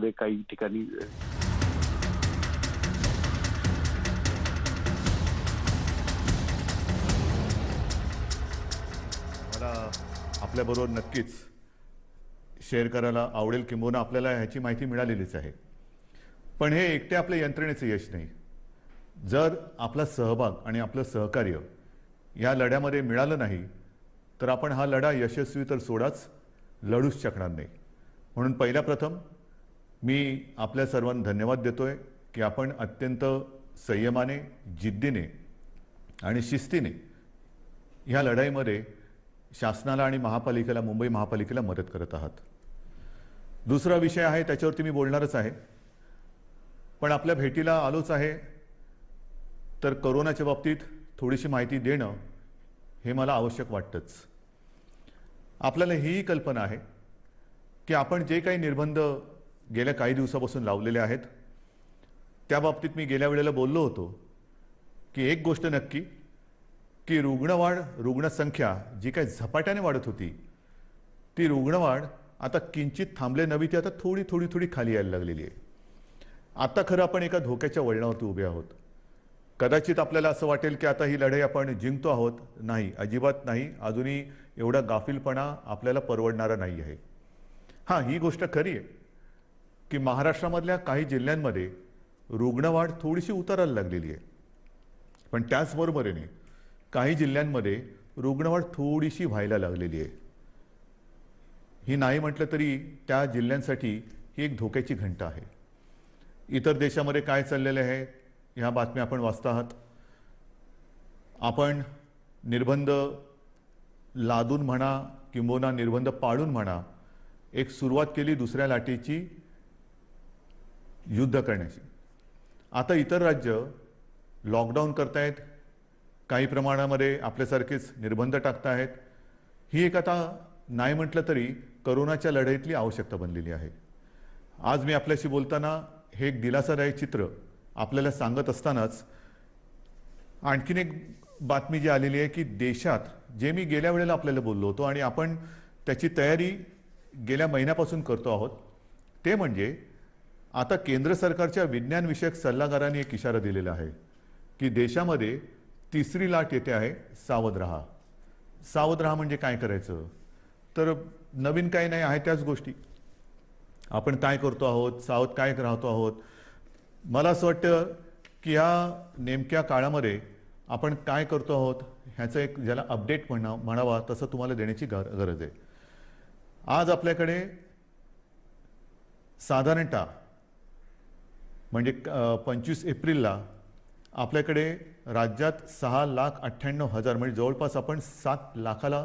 राज्यामध्ये काही ठिकाणी मला आपल्याबरोबर नक्कीच शेअर करायला आवडेल, किंबहुना आपल्याला ह्याची माहिती मिळालेलीच आहे. पण हे एकटे आपल्या यंत्रणेचं यश नाही. जर आपला सहभाग आणि आपलं सहकार्य या लढ्यामध्ये मिळालं नाही तर आपण हा लढा यशस्वी तर सोडाच, लढूच शकणार नाही. म्हणून पहिल्या प्रथम मी आपल्या सर्वांना धन्यवाद देतोय की आपण अत्यंत संयमाने, जिद्दीने आणि शिस्तीने ह्या लढाईमध्ये शासनाला आणि महापालिकेला, मुंबई महापालिकेला मदत करत आहात. दुसरा विषय आहे, त्याच्यावरती मी बोलणारच आहे. पण आपल्या भेटीला आलोच आहे तर कोरोनाच्या बाबतीत थोडीशी माहिती देणं हे मला आवश्यक वाटतंच. आपल्याला ही कल्पना आहे की आपण जे काही निर्बंध गेल्या काही दिवसापासून लावलेले आहेत त्या बाबतीत मी गेल्या वेळेला बोललो होतो की एक गोष्ट नक्की की रुग्णसंख्या जी काही झपाट्याने वाढत होती ती रुग्णवाढ आता किंचित थांबले नव्हे, ती आता थोडी थोडी थोडी खाली यायला लागलेली आहे. आता खरं आपण एका धोक्याच्या वळणावरती उभे आहोत. कदाचित आपल्याला असं वाटेल की आता ही लढाई आपण जिंकतो आहोत. नाही, अजिबात नाही. अजूनही एवढा गाफीलपणा आपल्याला परवडणारा नाही आहे. हां, ही गोष्ट खरी आहे की महाराष्ट्रामधल्या काही जिल्ह्यांमध्ये रुग्णवाढ थोडीशी उतरायला लागलेली आहे. पण त्याचबरोबरीने काही जिल्ह्यांमध्ये रुग्णवाढ थोडीशी व्हायला लागलेली आहे. ही नाही म्हटलं तरी त्या जिल्ह्यांसाठी ही एक धोक्याची घंटा आहे. इतर देशामध्ये काय चाललेलं आहे ह्या बातम्या आपण वाचता आहात. आपण निर्बंध लादून म्हणा किंबहुना निर्बंध पाळून म्हणा, एक सुरुवात केली दुसऱ्या लाटेची युद्ध करण्याची. आता इतर राज्य लॉकडाऊन करतायत, काही प्रमाणामध्ये आपल्यासारखेच निर्बंध टाकतायत. ही एक आता नाही म्हटलं तरी कोरोनाच्या लढाईतली आवश्यकता बनलेली आहे. आज मी आपल्याशी बोलताना हे एक दिलासादायक चित्र आपल्याला सांगत असतानाच आणखीन एक बातमी जी आलेली आहे की देशात, जे मी गेल्या वेळेला आपल्याला बोललो होतो आणि आपण त्याची तयारी गेल्या महिन्यापासून करतो आहोत, ते म्हणजे आता केंद्र सरकारच्या विज्ञान विषयक सल्लागारांनी एक इशारा दिलेला आहे की देशामध्ये तिसरी लाट येते आहे, सावध राहा. सावध राहा म्हणजे काय करायचं? तर नवीन काही नाही आहे, त्याच गोष्टी आपण काय करतो आहोत, सावध काय राहतो आहोत. मला असं वाटतं की ह्या नेमक्या काळामध्ये आपण काय करतो आहोत ह्याचं एक ज्याला अपडेट म्हणावा तसं तुम्हाला देण्याची गरज आहे. आज आपल्याकडे साधारणतः म्हणजे 25 एप्रिलला आपल्याकडे राज्यात 6,98,000 म्हणजे जवळपास आपण 7 लाखाला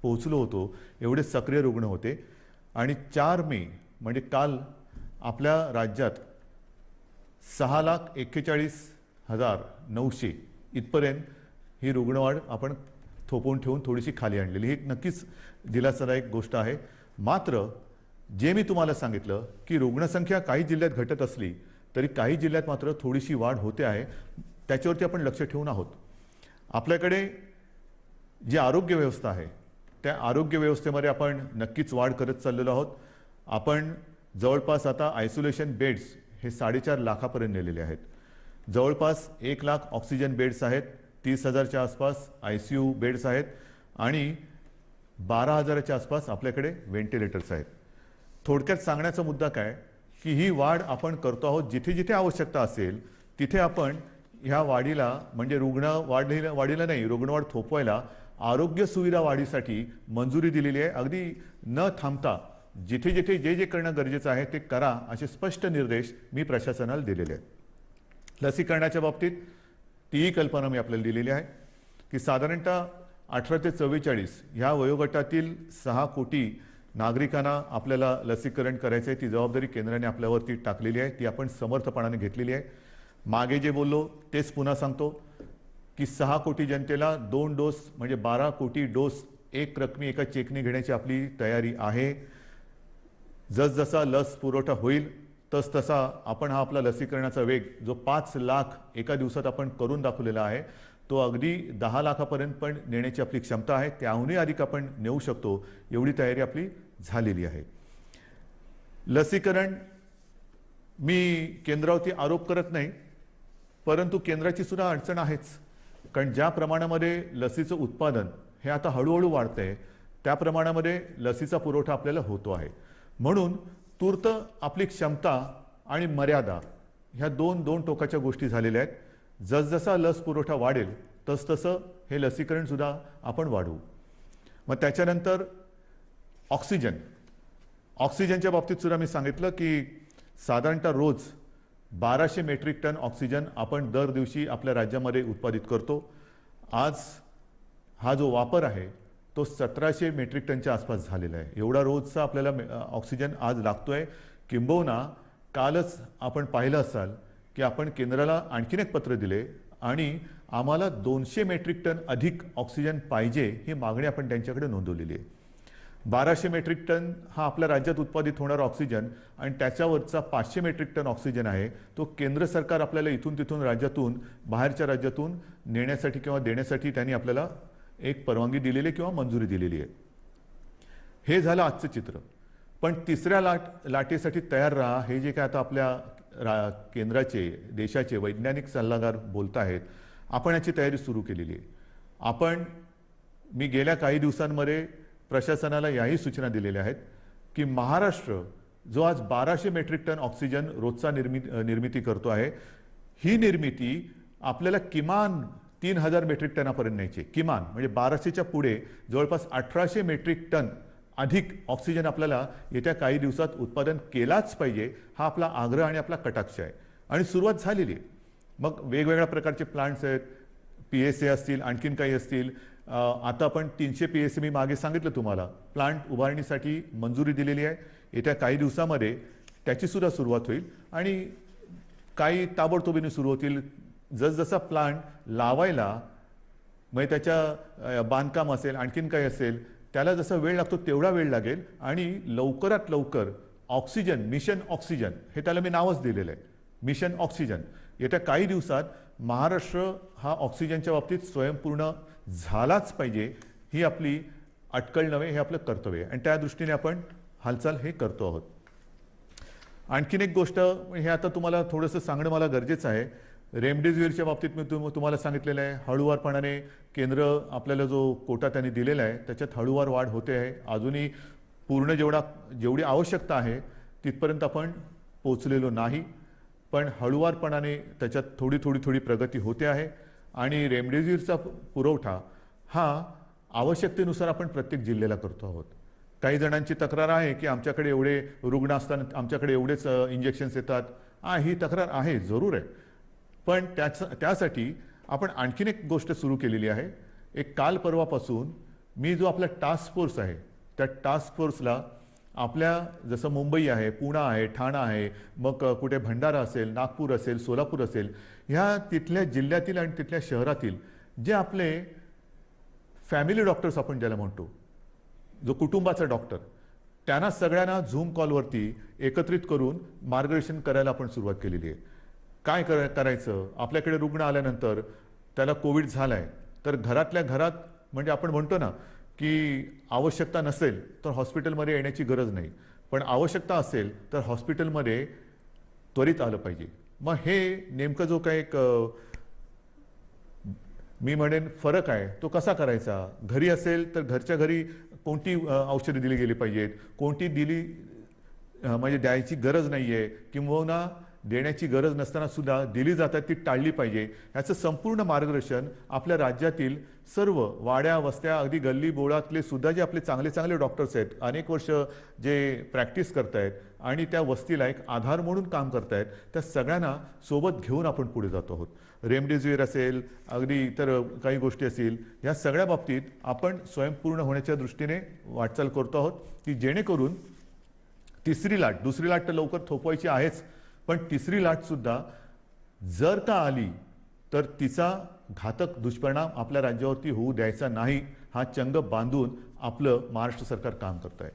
पोहोचलो होतो, एवढे सक्रिय रुग्ण होते. आणि 4 मे म्हणजे काल आपल्या राज्यात 6,41,900 इथपर्यंत ही रुग्णवाढ आपण थोपवून ठेवून थोडीशी खाली आणलेली. ही नक्कीच दिलासादायक गोष्ट आहे. मात्र जे मी तुम्हाला सांगितलं की रुग्णसंख्या काही जिल्ह्यात घटत असली तरी काही जिल्ह्यात मात्र थोडीशी वाढ होते आहे, त्याच्यावरती आपण लक्ष ठेवून आहोत. आपल्याकडे जी आरोग्य व्यवस्था आहे त्या आरोग्य व्यवस्थेमध्ये आपण नक्कीच वाढ करत चाललेलो आहोत. आपण जवळपास आता आयसोलेशन बेड्स हे 4.5 लाखापर्यंत नेलेले आहेत. जवळपास 1 लाख ऑक्सिजन बेड्स आहेत, 30,000च्या आसपास ICU बेड्स आहेत आणि 12,000च्या आसपास आपल्याकडे व्हेंटिलेटर्स आहेत. थोडक्यात सांगण्याचा मुद्दा काय की ही वाढ आपण करतो आहोत. जिथे जिथे आवश्यकता असेल तिथे आपण ह्या वाढीला म्हणजे वाढीला नाही, रुग्णवाढ थोपवायला आरोग्य सुविधा वाढीसाठी मंजुरी दिलेली आहे. अगदी न थांबता जिथे जिथे जे जे करणं गरजेचं आहे ते करा असे स्पष्ट निर्देश मी प्रशासनाला दिलेले आहेत. लसीकरणाच्या बाबतीत तीही कल्पना मी आपल्याला दिलेली आहे की साधारणतः 18 ते 44 ह्या वयोगटातील 6 कोटी नागरिकांना आपल्याला लसीकरण करायचं आहे. ती जबाबदारी केंद्राने आपल्यावरती टाकलेली आहे, ती आपण समर्थपणाने घेतलेली आहे. मागे जे बोललो तेच पुन्हा सांगतो की 6 कोटी जनतेला 2 डोस म्हणजे 12 कोटी डोस एक रकमी एका चेकने घेण्याची आपली तयारी आहे. जसजसा लस पुरवठा होईल तसतसा आपण हा आपला लसीकरणाचा वेग जो 5 लाख एका दिवसात आपण करून दाखवलेला आहे तो अगदी 10 लाखापर्यंत पण नेण्याची आपली क्षमता आहे. त्याहूनही अधिक आपण नेऊ शकतो एवढी तयारी आपली झालेली आहे. लसीकरण मी केंद्रावरती आरोप करत नाही, परंतु केंद्राची सुद्धा अडचण आहेच. कारण ज्या प्रमाणामध्ये लसीचं उत्पादन हे आता हळूहळू वाढतंय, त्या प्रमाणामध्ये लसीचा पुरवठा आपल्याला होतो आहे. म्हणून तूर्त आपली क्षमता आणि मर्यादा ह्या दोन टोकाच्या गोष्टी झालेल्या आहेत. जसजसा लस पुरवठा वाढेल तसतसं हे लसीकरण सुद्धा आपण वाढवू. मग त्याच्यानंतर ऑक्सिजनच्या बाबतीत सुद्धा मी सांगितलं की साधारणतः रोज 1200 मेट्रिक टन ऑक्सिजन आपण दर दिवशी आपल्या राज्यामध्ये उत्पादित करतो. आज हा जो वापर आहे तो 1700 मेट्रिक टनच्या आसपास झालेला आहे. एवढा रोजचा आपल्याला ऑक्सिजन आज लागतोय. किंबहुना कालच आपण पाहिलं असाल की आपण केंद्राला आणखीन एक पत्र दिले आणि आम्हाला 200 मेट्रिक टन अधिक ऑक्सिजन पाहिजे ही मागणी आपण त्यांच्याकडे नोंदवलेली आहे. 1200 मेट्रिक टन हा आपल्या राज्यात उत्पादित होणारा ऑक्सिजन आणि त्याच्यावरचा 500 मेट्रिक टन ऑक्सिजन आहे तो केंद्र सरकार आपल्याला इथून तिथून राज्यातून बाहेरच्या राज्यातून नेण्यासाठी किंवा देण्यासाठी त्यांनी आपल्याला एक परवानगी दिलेली किंवा मंजुरी दिलेली आहे. हे झालं आजचं चित्र. पण तिसऱ्या लाटेसाठी तयार राहा हे जे काय आता आपल्या केंद्राचे देशाचे वैज्ञानिक सल्लागार बोलत आहेत, आपण याची तयारी सुरू केलेली आहे. मी गेल्या काही दिवसांमध्ये प्रशासनाला याही सूचना दिलेल्या आहेत की महाराष्ट्र जो आज 1200 मेट्रिक टन ऑक्सिजन रोजचा निर्मिती करतो आहे, ही निर्मिती आपल्याला किमान 3000 मेट्रिक टनापर्यंत न्यायची. किमान म्हणजे 1200च्या पुढे जवळपास 1800 मेट्रिक टन अधिक ऑक्सिजन आपल्याला येत्या काही दिवसात उत्पादन केलाच पाहिजे, हा आपला आग्रह आणि आपला कटाक्ष आहे. आणि सुरुवात झालेली आहे. मग वेगवेगळ्या प्रकारचे प्लांट्स आहेत, PSA असतील, आणखीन काही असतील. आता आपण 300 PSA मी मागे सांगितलं तुम्हाला प्लांट उभारणीसाठी मंजुरी दिलेली आहे. येत्या काही दिवसामध्ये त्याची सुद्धा सुरुवात होईल आणि काही ताबडतोबीने सुरू होतील. जसजसा प्लांट लावायला म्हणजे त्याच्या बांधकाम असेल आणखीन काही असेल त्याला जसा वेळ लागतो तेवढा वेळ लागेल आणि लवकरात लवकर ऑक्सिजन मिशन ऑक्सिजन हे त्याला मी नावच दिलेलं आहे, मिशन ऑक्सिजन. येत्या काही दिवसात महाराष्ट्र हा ऑक्सिजनच्या बाबतीत स्वयंपूर्ण झालाच पाहिजे, ही आपली अटकळ नव्हे, हे आपलं कर्तव्य आहे आणि त्या दृष्टीने आपण हालचाल हे करतो आहोत. आणखीन एक गोष्ट हे आता तुम्हाला थोडंसं सांगणं मला गरजेचं आहे. रेमडेसिवीरच्या बाबतीत मी तुम्हाला सांगितलेलं आहे, हळूवारपणाने केंद्र आपल्याला जो कोटा त्यांनी दिलेला आहे त्याच्यात हळूवार वाढ होते आहे. अजूनही पूर्ण जेवढी आवश्यकता आहे तिथपर्यंत आपण पोचलेलो नाही, पण हळूवारपणाने त्याच्यात थोडी प्रगती होते आहे. आणि रेमडेसिवीरचा पुरवठा हा आवश्यकतेनुसार आपण प्रत्येक जिल्ह्याला करतो आहोत. काही जणांची तक्रार आहे की आमच्याकडे एवढे रुग्ण असताना आमच्याकडे एवढेच इंजेक्शन्स येतात. ही तक्रार आहे, जरूर आहे. पण त्यासाठी आपण आणखीन एक गोष्ट सुरू केलेली आहे. एक काल परवापासून मी जो आपला टास्क फोर्स आहे त्या टास्क फोर्सला आपल्या जसं मुंबई आहे, पुणे आहे, ठाणा आहे, मग कुठे भंडारा असेल, नागपूर असेल, सोलापूर असेल, ह्या तिथल्या जिल्ह्यातील आणि तिथल्या शहरातील जे आपले फॅमिली डॉक्टर्स आपण ज्याला म्हणतो, जो कुटुंबाचा डॉक्टर, त्यांना सगळ्यांना झूम कॉलवरती एकत्रित करून मार्गदर्शन करायला आपण सुरुवात केलेली आहे. काय करायचं, आपल्याकडे रुग्ण आल्यानंतर त्याला कोविड झालाय तर घरातल्या घरात म्हणजे आपण म्हणतो ना की आवश्यकता नसेल तर हॉस्पिटलमध्ये येण्याची गरज नाही, पण आवश्यकता असेल तर हॉस्पिटलमध्ये त्वरित आलं पाहिजे. मग हे नेमकं जो काही एक मी म्हणेन फरक आहे तो कसा करायचा. घरी असेल तर घरच्या घरी कोणती औषधे दिली गेली पाहिजेत, कोणती दिली म्हणजे द्यायची गरज नाही आहे किंवा देण्याची गरज नसताना सुद्धा दिली जातात ती टाळली पाहिजे, याचं संपूर्ण मार्गदर्शन आपल्या राज्यातील सर्व वाड्या वस्त्या अगदी गल्ली बोळातले सुद्धा जे आपले चांगले डॉक्टर्स आहेत, अनेक वर्ष जे प्रॅक्टिस करतायत आणि त्या वस्तीला एक आधार म्हणून काम करतायत, त्या सगळ्यांना सोबत घेऊन आपण पुढे जातो आहोत. रेमडेसिवीर असेल, अगदी इतर काही गोष्टी असतील, या सगळ्या बाबतीत आपण स्वयंपूर्ण होण्याच्या दृष्टीने वाटचाल करतो आहोत की जेणेकरून तिसरी लाट, दुसरी लाट तर लवकर थोपवायची आहेच, पण तिसरी लाट सुद्धा जर का आली तर तिचा घातक दुष्परिणाम आपल्या राज्यावरती होऊ द्यायचा नाही, हा चंग बांधून आपलं महाराष्ट्र सरकार काम करत आहे.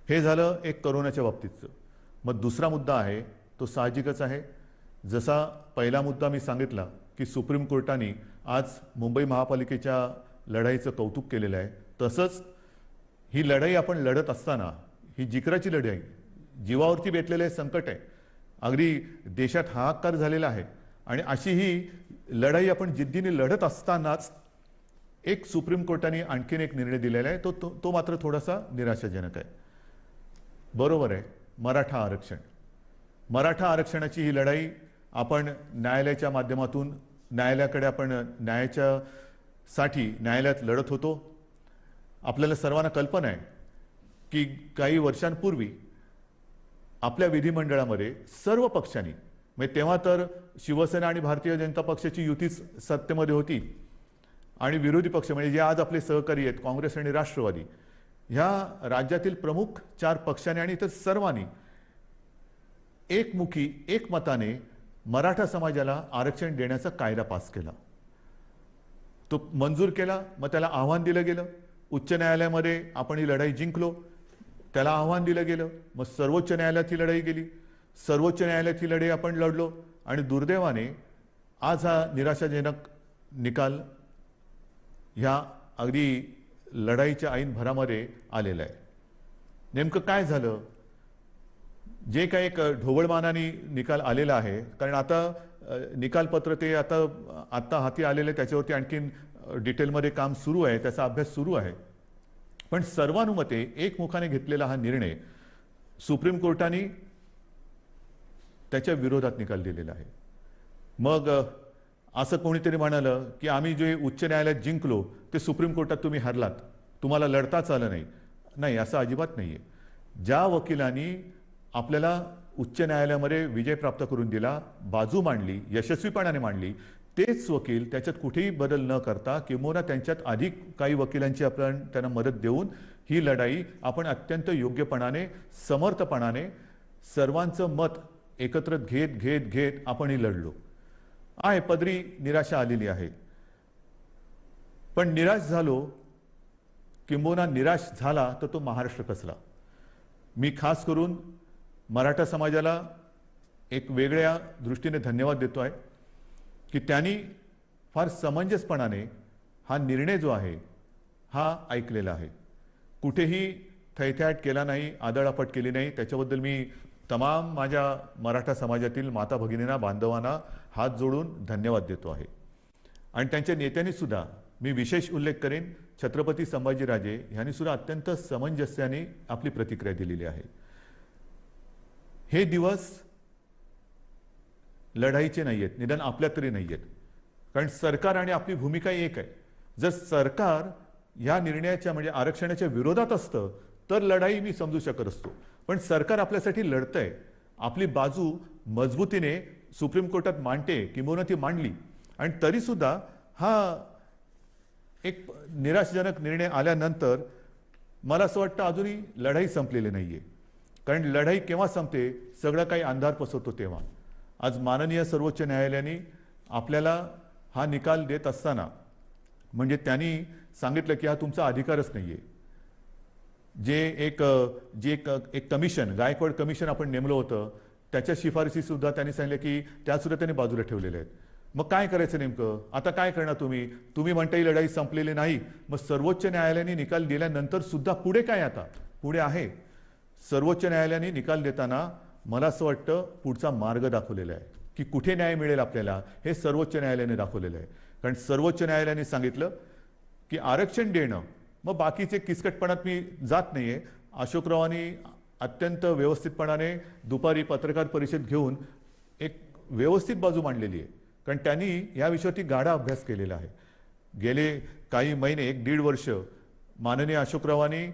हे झालं एक कोरोनाच्या बाबतीतचं. मग दुसरा मुद्दा आहे तो साहजिकच आहे. जसा पहिला मुद्दा मी सांगितला की सुप्रीम कोर्टाने आज मुंबई महापालिकेच्या लढाईचं कौतुक केलेलं आहे, तसंच ही लढाई आपण लढत असताना ही जिकराची लढाई, जीवावरती बेतलेलं हे संकट आहे अगदी देशात हाहाकार झालेला आहे आणि अशी ही लढाई आपण जिद्दीने लढत असतानाच एक सुप्रीम कोर्टाने आणखीन एक निर्णय दिलेला आहे, तो मात्र थोडासा निराशाजनक आहे. बरोबर आहे, मराठा आरक्षण. मराठा आरक्षणाची ही लढाई आपण न्यायालयाच्या माध्यमातून न्यायालयाकडे आपण न्यायालयात लढत होतो. आपल्याला सर्वांना कल्पना आहे की काही वर्षांपूर्वी आपल्या विधिमंडळामध्ये सर्व पक्षांनी, म्हणजे तेव्हा तर शिवसेना आणि भारतीय जनता पक्षाची युतीच सत्तेमध्ये होती आणि विरोधी पक्ष म्हणजे जे आज आपले सहकारी आहेत काँग्रेस आणि राष्ट्रवादी, ह्या राज्यातील प्रमुख 4 पक्षांनी आणि इतर सर्वांनी एकमुखी एकमताने मराठा समाजाला आरक्षण देण्याचा कायदा पास केला. तो मंजूर केला, मग त्याला आव्हान दिलं गेलं. उच्च न्यायालयामध्ये आपण ही लढाई जिंकलो, त्याला आव्हान दिलं गेलं, मग सर्वोच्च न्यायालयात ही लढाई गेली, सर्वोच्च न्यायालयात ही लढाई आपण लढलो आणि दुर्दैवाने आज हा निराशाजनक निकाल ह्या अगदी लढाईच्या ऐन भरामध्ये आलेला आहे. नेमकं काय झालं? जे काही एक ढोबळमानाने निकाल आलेला आहे, कारण आता निकालपत्र ते आता हाती आलेले, त्याच्यावरती आणखीन डिटेलमध्ये काम सुरू आहे, त्याचा अभ्यास सुरू आहे. पण सर्वानुमते एकमुखाने घेतलेला हा निर्णय सुप्रीम कोर्टाने त्याच्या विरोधात निकाल दिलेला आहे. मग असं कोणीतरी म्हणालं की आम्ही जे उच्च न्यायालयात जिंकलो ते सुप्रीम कोर्टात तुम्ही हरलात, तुम्हाला लढताच आलं नाही. नाही, असं अजिबात नाहीये. ज्या वकिलांनी आपल्याला उच्च न्यायालयामध्ये विजय प्राप्त करून दिला, बाजू मांडली, यशस्वीपणाने मांडली, तेच वकील त्याच्यात कुठेही बदल न करता किंवा त्यांच्यात अधिक काही वकिलांची आपण त्यांना मदत देऊन ही लढाई आपण अत्यंत योग्यपणाने, समर्थपणाने सर्वांचं मत एकत्र घेत आपण ही लढलो आहे. पदरी निराशा आलेली आहे, पण निराश झालो किंबहुना निराश झाला तर तो महाराष्ट्र कसला. मी खास करून मराठा समाजाला एक वेगळ्या दृष्टीने धन्यवाद देतो आहे की त्यांनी फार समंजसपणाने हा निर्णय जो आहे हा ऐकलेला आहे. कुठेही थैथयाट केला नाही, आदळआपट केली नाही. त्याच्याबद्दल मी तमाम माझ्या मराठा समाजातील माता भगिनींना, बांधवांना हात जोडून धन्यवाद देतो आहे. आणि त्यांच्या नेत्यांनी सुद्धा, मी विशेष उल्लेख करेन, छत्रपती संभाजीराजे यांनी सुद्धा अत्यंत समंजस्याने आपली प्रतिक्रिया दिलेली आहे. हे दिवस लढाईचे नाही आहेत, निदान आपल्या तरी नाही आहेत, कारण सरकार आणि आपली भूमिका एक आहे. जर सरकार या निर्णयाच्या म्हणजे आरक्षणाच्या विरोधात असतं तर लढाई मी समजू शकत असतो, पण सरकार आपल्यासाठी लढतंय, आपली बाजू मजबूतीने सुप्रीम कोर्टात मांडते किंवा ती मांडली, आणि तरी सुद्धा हा एक निराशाजनक निर्णय आल्यानंतर मला असं वाटतं अजूनही लढाई संपलेली नाहीये. कारण लढाई केव्हा संपते, सगळं काही अंधार पसरतो तेव्हा. आज माननीय सर्वोच्च न्यायालयाने आपल्याला हा निकाल देत असताना म्हणजे त्यांनी सांगितलं की हा तुमचा अधिकारच नाहीये. एक कमिशन, गायकवाड कमिशन आपण नेमलं होतं, त्याच्या शिफारसी सुद्धा त्यांनी सांगितलं की त्या सुद्धा त्यांनी बाजूला ठेवलेल्या आहेत. मग काय करायचं नेमकं? आता काय करणार तुम्ही म्हणता ही लढाई संपलेली नाही. मग सर्वोच्च न्यायालयाने निकाल दिल्यानंतर सुद्धा पुढे काय? आता पुढे आहे सर्वोच्च न्यायालयाने निकाल देताना मला असं वाटतं पुढचा मार्ग दाखवलेला आहे की कुठे न्याय मिळेल आपल्याला, हे सर्वोच्च न्यायालयाने दाखवलेलं आहे. कारण सर्वोच्च न्यायालयाने सांगितलं की आरक्षण देणं, मग बाकीचे किचकटपणात मी जात नाहीये. अशोकरावांनी अत्यंत व्यवस्थितपणाने दुपारी पत्रकार परिषद घेऊन एक व्यवस्थित बाजू मांडलेली आहे, कारण त्यांनी या विषयावरती गाढा अभ्यास केलेला आहे. गेले काही महिने, 1-1.5 वर्ष माननीय अशोकरावांनी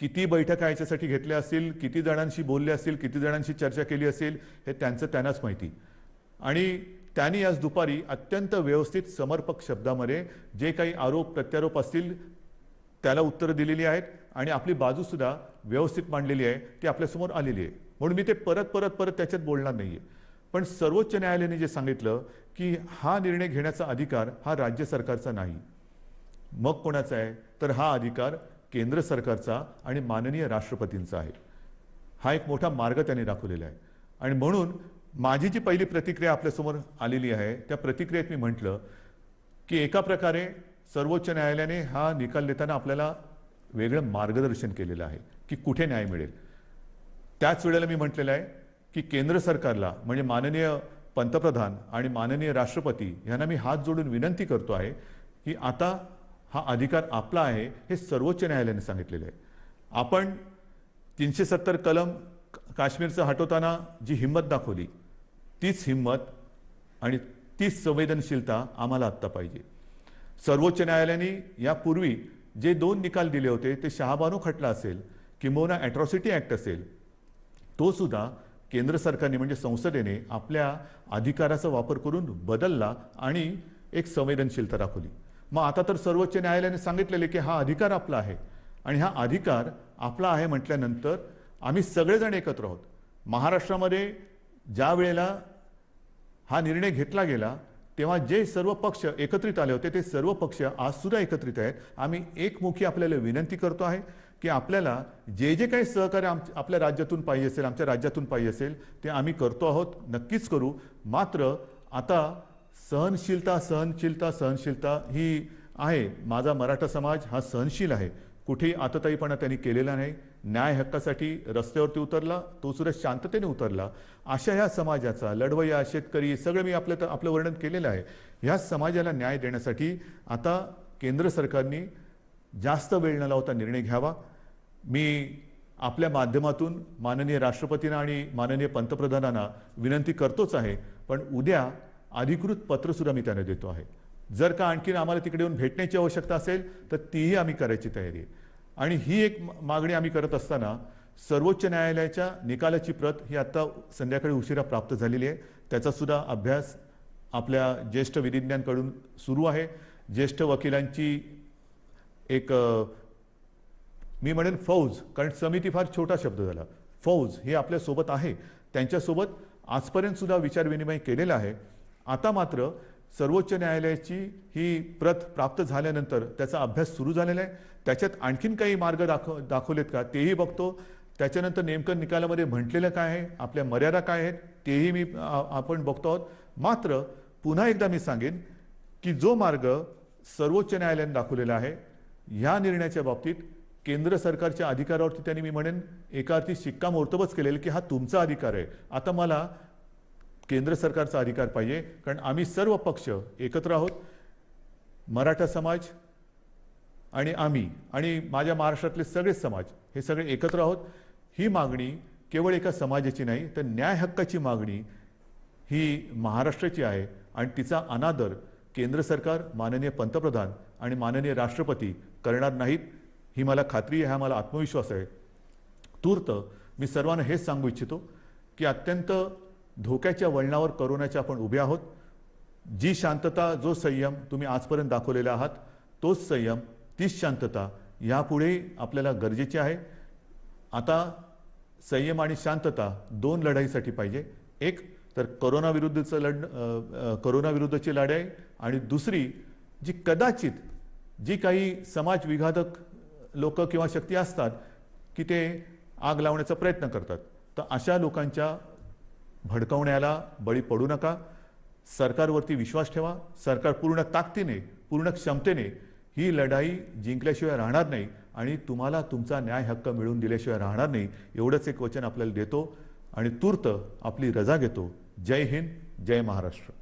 किती बैठका याच्यासाठी घेतल्या असतील, किती जणांशी बोलले असतील, किती जणांशी चर्चा केली असेल, हे त्यांनाच माहिती. आणि त्यांनी आज दुपारी अत्यंत व्यवस्थित समर्पक शब्दामध्ये जे काही आरोप प्रत्यारोप असतील त्याला उत्तरं दिलेली आहेत आणि आपली बाजू सुद्धा व्यवस्थित मांडलेली आहे, ती आपल्यासमोर आलेली आहे. म्हणून मी ते परत त्याच्यात बोलणार नाहीये. पण सर्वोच्च न्यायालयाने जे सांगितलं की हा निर्णय घेण्याचा अधिकार हा राज्य सरकारचा नाही, मग कोणाचा आहे? तर हा अधिकार केंद्र सरकारचा आणि माननीय राष्ट्रपतींचा आहे. हा एक मोठा मार्ग त्यांनी दाखवलेला आहे. आणि म्हणून माझी जी पहिली प्रतिक्रिया आपल्यासमोर आलेली आहे त्या प्रतिक्रियेत मी म्हटलं की एका प्रकारे सर्वोच्च न्यायालयाने हा निकाल देताना आपल्याला वेगळं मार्गदर्शन केलेलं आहे की कुठे न्याय मिळेल. त्याच वेळेला मी म्हटलेलं आहे की केंद्र सरकारला म्हणजे माननीय पंतप्रधान आणि माननीय राष्ट्रपती यांना मी हात जोडून विनंती करतो आहे की आता हा अधिकार आपला आहे हे सर्वोच्च न्यायालयाने सांगितलेलं आहे. आपण 370 कलम काश्मीरचं हटवताना जी हिंमत दाखवली तीच हिंमत आणि तीच संवेदनशीलता आम्हाला आत्ता पाहिजे. सर्वोच्च न्यायालयाने यापूर्वी जे 2 निकाल दिले होते ते शहाबानो खटला असेल किंबहुना अॅट्रॉसिटी ॲक्ट असेल तो सुद्धा केंद्र सरकारने म्हणजे संसदेने आपल्या अधिकाराचा वापर करून बदलला आणि एक संवेदनशीलता दाखवली. मग आता तर सर्वोच्च न्यायालयाने सांगितलेले की हा अधिकार आपला आहे आणि हा अधिकार आपला आहे म्हटल्यानंतर आम्ही सगळेजण एकत्र आहोत. महाराष्ट्रामध्ये ज्या वेळेला हा निर्णय घेतला गेला तेव्हा जे सर्व पक्ष एकत्रित आले होते ते सर्व पक्ष आज सुद्धा एकत्रित आहेत. आम्ही एकमुखी आपल्याला विनंती करतो आहे की आपल्याला जे जे काही सहकार्य आपल्या राज्यातून पाहिजे असेल, आमच्या राज्यातून पाहिजे असेल ते आम्ही करतो आहोत, नक्कीच करू. मात्र आता सहनशीलता सहनशीलता सहनशीलता ही आहे. माझा मराठा समाज हा सहनशील आहे. कुठेही आतताईपणा त्यांनी केलेला नाही. न्याय हक्कासाठी रस्त्यावरती उतरला, तो सुद्धा शांततेने उतरला. अशा ह्या समाजाचा लढवय्या शेतकरी सगळं मी आपलं वर्णन केलेलं आहे. ह्या समाजाला न्याय देण्यासाठी आता केंद्र सरकारने जास्त वेळ न लावता निर्णय घ्यावा. मी आपल्या माध्यमातून माननीय राष्ट्रपतींना आणि माननीय पंतप्रधानांना विनंती करतोच आहे, पण उद्या अधिकृत पत्र सुद्धा मी त्यांना देतो आहे. जर का आणखीन आम्हाला तिकडे येऊन भेटण्याची आवश्यकता असेल तर तीही आम्ही करायची तयारी आहे. आणि ही एक मागणी आम्ही करत असताना सर्वोच्च न्यायालयाच्या निकालाची प्रत ही आता संध्याकाळी उशिरा प्राप्त झालेली आहे. त्याचा सुद्धा अभ्यास आपल्या ज्येष्ठ विधिज्ञांकडून सुरू आहे. ज्येष्ठ वकिलांची एक मी म्हणेन फौज, कारण समिती फार छोटा शब्द झाला, फौज ही आपल्यासोबत आहे. त्यांच्यासोबत आजपर्यंत सुद्धा विचारविनिमय केलेला आहे. आता मात्र सर्वोच्च न्यायालयाची ही प्रत प्राप्त झाल्यानंतर त्याचा अभ्यास सुरू झालेला आहे. त्याच्यात आणखीन काही मार्ग दाखवलेत का तेही बघतो. त्याच्यानंतर नेमकं निकालामध्ये म्हटलेलं काय आहे, आपल्या मर्यादा काय आहेत तेही आपण बघतो आहोत. मात्र पुन्हा एकदा मी सांगेन की जो मार्ग सर्वोच्च न्यायालयाने दाखवलेला आहे ह्या निर्णयाच्या बाबतीत केंद्र सरकारच्या अधिकारावरती त्यांनी मी म्हणेन एका अर्थी शिक्कामोर्तबच केलेलं की हा तुमचा अधिकार आहे. आता मला केंद्र सरकारचा अधिकार पाहिजे, कारण आम्ही सर्व पक्ष एकत्र आहोत. मराठा समाज आणि आम्ही आणि माझ्या महाराष्ट्रातले सगळे समाज हे सगळे एकत्र आहोत. ही मागणी केवळ एका समाजाची नाही तर न्याय हक्काची मागणी ही महाराष्ट्राची आहे आणि तिचा अनादर केंद्र सरकार, माननीय पंतप्रधान आणि माननीय राष्ट्रपती करणार नाहीत ही मला खात्री आहे, हा मला आत्मविश्वास आहे. तूर्त मी सर्वांना हेच सांगू इच्छितो की अत्यंत धोक्याच्या वळणावर कोरोनाच्या आपण उभे आहोत. जी शांतता, जो संयम तुम्ही आजपर्यंत दाखवलेला आहात तोच संयम, तीच शांतता यापुढे आपल्याला गरजेची आहे. आता संयम आणि शांतता 2 लढाईसाठी पाहिजे. एक तर कोरोनाविरुद्धची लढाई आणि दुसरी जी कदाचित जी काही समाज विघातक लोक किंवा शक्ती असतात की ते आग लावण्याचा प्रयत्न करतात, तर अशा लोकांच्या भडकवण्याला बळी पडू नका. सरकारवरती विश्वास ठेवा. सरकार पूर्ण ताकदीने, पूर्ण क्षमतेने ही लढाई जिंकल्याशिवाय राहणार नाही आणि तुम्हाला तुमचा न्याय हक्क मिळवून दिल्याशिवाय राहणार नाही. एवढंच एक वचन आपल्याला देतो आणि तूर्त आपली रजा घेतो. जय हिंद, जय महाराष्ट्र.